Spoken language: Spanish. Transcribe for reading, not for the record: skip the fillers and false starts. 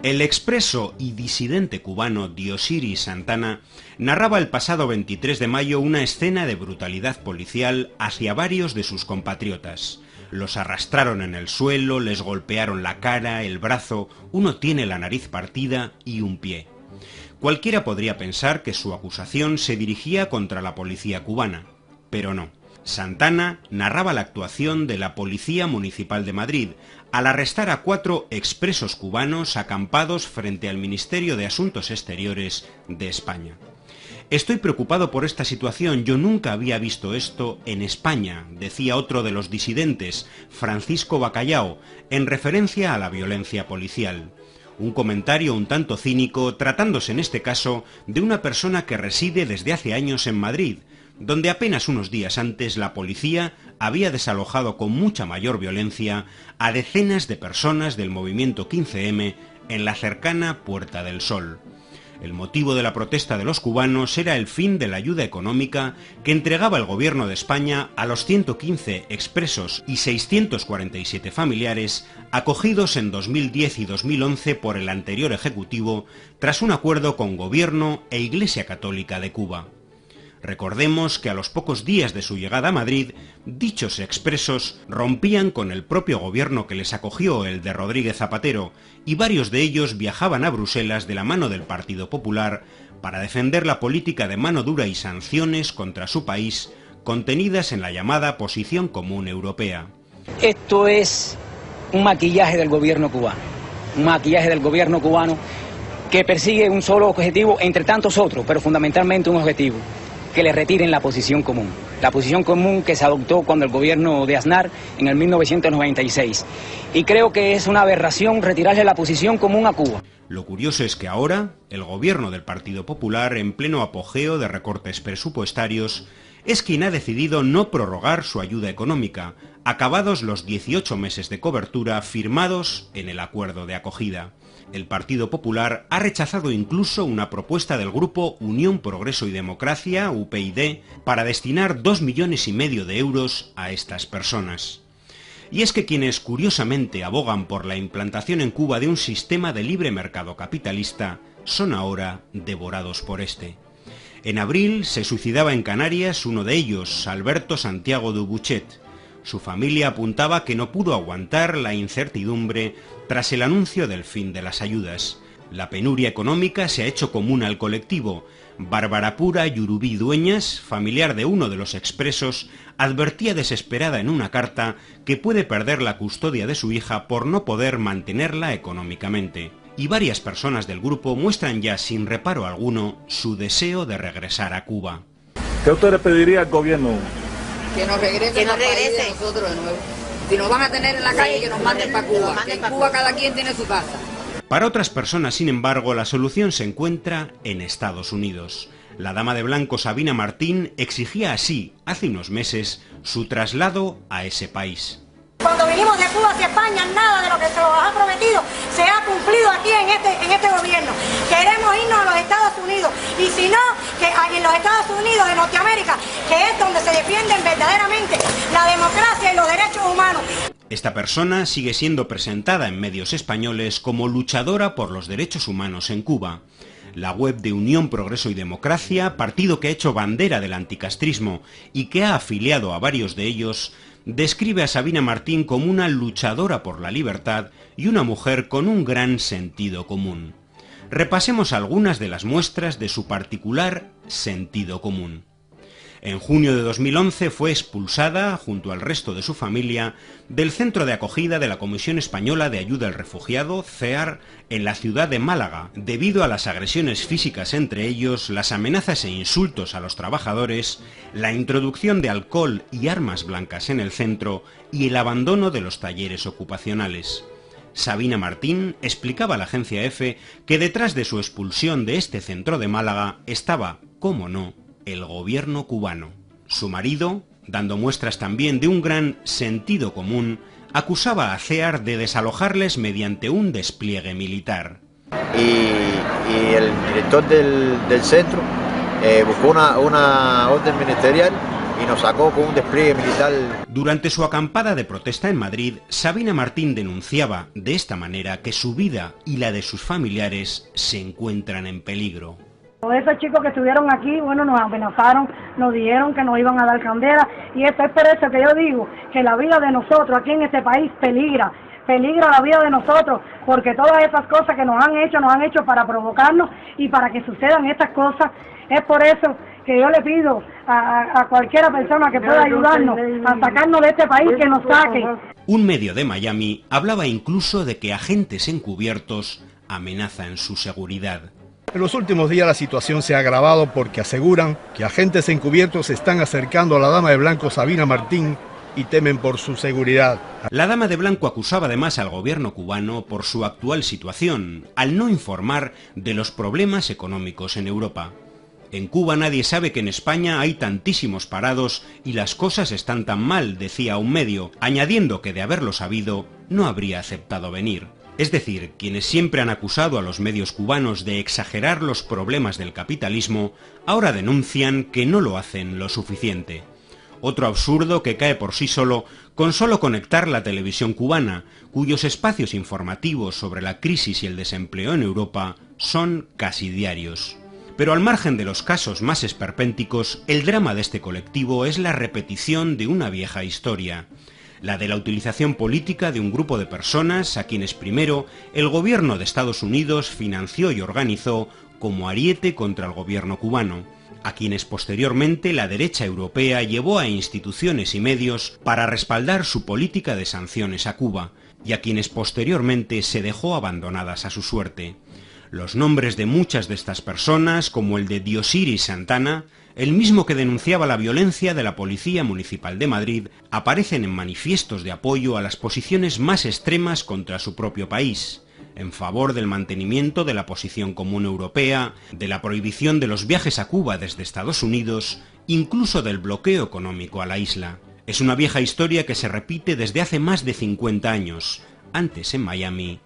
El expreso y disidente cubano Diosiris Santana narraba el pasado 23 de mayo una escena de brutalidad policial hacia varios de sus compatriotas. Los arrastraron en el suelo, les golpearon la cara, el brazo, uno tiene la nariz partida y un pie. Cualquiera podría pensar que su acusación se dirigía contra la policía cubana, pero no. Santana narraba la actuación de la Policía Municipal de Madrid al arrestar a 4 expresos cubanos acampados frente al Ministerio de Asuntos Exteriores de España. Estoy preocupado por esta situación, yo nunca había visto esto en España, decía otro de los disidentes, Francisco Bacallao, en referencia a la violencia policial. Un comentario un tanto cínico, tratándose en este caso de una persona que reside desde hace años en Madrid, donde apenas unos días antes la policía había desalojado con mucha mayor violencia a decenas de personas del movimiento 15M en la cercana Puerta del Sol. El motivo de la protesta de los cubanos era el fin de la ayuda económica que entregaba el gobierno de España a los 115 expresos y 647 familiares acogidos en 2010 y 2011 por el anterior Ejecutivo tras un acuerdo con Gobierno e Iglesia Católica de Cuba. Recordemos que a los pocos días de su llegada a Madrid, dichos expresos rompían con el propio gobierno que les acogió, el de Rodríguez Zapatero, y varios de ellos viajaban a Bruselas de la mano del Partido Popular para defender la política de mano dura y sanciones contra su país, contenidas en la llamada Posición Común Europea. Esto es un maquillaje del gobierno cubano, que persigue un solo objetivo, entre tantos otros, pero fundamentalmente un objetivo: que le retiren la posición común que se adoptó cuando el gobierno de Aznar en el 1996. Y creo que es una aberración retirarle la posición común a Cuba. Lo curioso es que ahora, el gobierno del Partido Popular, en pleno apogeo de recortes presupuestarios, es quien ha decidido no prorrogar su ayuda económica, acabados los 18 meses de cobertura firmados en el acuerdo de acogida. El Partido Popular ha rechazado incluso una propuesta del grupo Unión Progreso y Democracia, UPyD, para destinar 2,5 millones de euros a estas personas. Y es que quienes curiosamente abogan por la implantación en Cuba de un sistema de libre mercado capitalista son ahora devorados por este. En abril se suicidaba en Canarias uno de ellos, Alberto Santiago de Ubuchet. Su familia apuntaba que no pudo aguantar la incertidumbre tras el anuncio del fin de las ayudas. La penuria económica se ha hecho común al colectivo. Bárbara Pura Yurubí Dueñas, familiar de uno de los expresos, advertía desesperada en una carta que puede perder la custodia de su hija por no poder mantenerla económicamente. Y varias personas del grupo muestran ya sin reparo alguno su deseo de regresar a Cuba. ¿Qué usted le pediría al gobierno? Que nos regresen al país de nosotros de nuevo. Si nos van a tener en la calle, que nos manden para Cuba. Que en Cuba cada quien tiene su casa. Para otras personas, sin embargo, la solución se encuentra en Estados Unidos. La dama de blanco Sabina Martín exigía así, hace unos meses, su traslado a ese país. Cuando vinimos de Cuba hacia España, nada de lo que se nos ha prometido se ha cumplido aquí en este gobierno. Queremos irnos a los Estados Unidos, y si no, que en los Estados Unidos de Norteamérica, que es donde se defienden verdaderamente la democracia y los derechos humanos. Esta persona sigue siendo presentada en medios españoles como luchadora por los derechos humanos en Cuba. La web de Unión Progreso y Democracia, partido que ha hecho bandera del anticastrismo y que ha afiliado a varios de ellos, describe a Sabina Martín como una luchadora por la libertad y una mujer con un gran sentido común. Repasemos algunas de las muestras de su particular sentido común. En junio de 2011 fue expulsada, junto al resto de su familia, del centro de acogida de la Comisión Española de Ayuda al Refugiado, CEAR, en la ciudad de Málaga, debido a las agresiones físicas entre ellos, las amenazas e insultos a los trabajadores, la introducción de alcohol y armas blancas en el centro y el abandono de los talleres ocupacionales. Sabina Martín explicaba a la agencia EFE que detrás de su expulsión de este centro de Málaga estaba, cómo no, el gobierno cubano. Su marido, dando muestras también de un gran sentido común, acusaba a CEAR de desalojarles mediante un despliegue militar. Y el director del centro buscó una orden ministerial y nos sacó con un despliegue militar. Durante su acampada de protesta en Madrid, Sabina Martín denunciaba de esta manera que su vida y la de sus familiares se encuentran en peligro. Esos chicos que estuvieron aquí, bueno, nos amenazaron, nos dijeron que nos iban a dar candela, y esto es por eso que yo digo que la vida de nosotros aquí en este país peligra la vida de nosotros, porque todas esas cosas que nos han hecho para provocarnos y para que sucedan estas cosas. Es por eso que yo le pido a cualquiera persona que pueda ayudarnos a sacarnos de este país, que nos saque. Un medio de Miami hablaba incluso de que agentes encubiertos amenazan su seguridad. En los últimos días la situación se ha agravado porque aseguran que agentes encubiertos se están acercando a la dama de blanco Sabina Martín y temen por su seguridad. La dama de blanco acusaba además al gobierno cubano por su actual situación, al no informar de los problemas económicos en Europa. En Cuba nadie sabe que en España hay tantísimos parados y las cosas están tan mal, decía un medio, añadiendo que de haberlo sabido no habría aceptado venir. Es decir, quienes siempre han acusado a los medios cubanos de exagerar los problemas del capitalismo, ahora denuncian que no lo hacen lo suficiente. Otro absurdo que cae por sí solo con solo conectar la televisión cubana, cuyos espacios informativos sobre la crisis y el desempleo en Europa son casi diarios. Pero al margen de los casos más esperpénticos, el drama de este colectivo es la repetición de una vieja historia, la de la utilización política de un grupo de personas a quienes primero el gobierno de Estados Unidos financió y organizó como ariete contra el gobierno cubano, a quienes posteriormente la derecha europea llevó a instituciones y medios para respaldar su política de sanciones a Cuba, y a quienes posteriormente se dejó abandonadas a su suerte. Los nombres de muchas de estas personas, como el de Diosiris Santana, el mismo que denunciaba la violencia de la Policía Municipal de Madrid, aparecen en manifiestos de apoyo a las posiciones más extremas contra su propio país, en favor del mantenimiento de la posición común europea, de la prohibición de los viajes a Cuba desde Estados Unidos, incluso del bloqueo económico a la isla. Es una vieja historia que se repite desde hace más de 50 años, antes en Miami